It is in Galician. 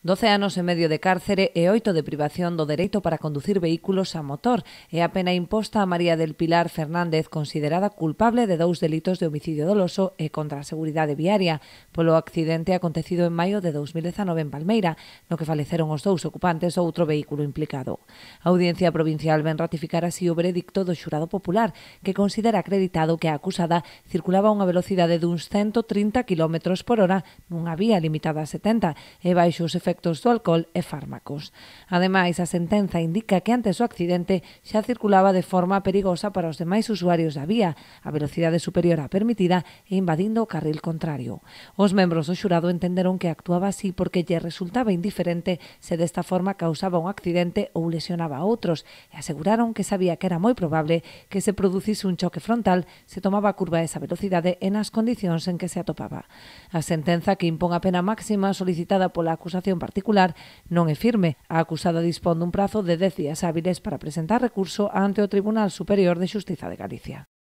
12 anos e medio de cárcere e 8 de privación do dereito para conducir vehículos a motor é a pena imposta a María del Pilar Fernández, considerada culpable de 2 delitos de homicidio doloso e contra a seguridade viaria polo accidente acontecido en maio de 2019 en Palmeira, no que faleceron os 2 ocupantes do outro vehículo implicado. A Audiencia Provincial ven ratificar así o veredicto do xurado popular, que considera acreditado que a acusada circulaba a unha velocidade duns 130 km por hora nunha vía limitada a 70 e baixo os efectos do alcohol e fármacos. Ademais, a sentenza indica que antes do accidente xa circulaba de forma perigosa para os demais usuarios da vía, a velocidade superior á permitida e invadindo o carril contrario. Os membros do xurado entenderon que actuaba así porque lle resultaba indiferente se desta forma causaba un accidente ou lesionaba a outros e aseguraron que sabía que era moi probable que se producise un choque frontal se tomaba a curva a esa velocidade e nas condicións en que se atopaba. A sentenza que impón a pena máxima solicitada pola acusación particular non é firme. A acusada dispón dun prazo de 10 días hábiles para presentar recurso ante o Tribunal Superior de Xustiza de Galicia.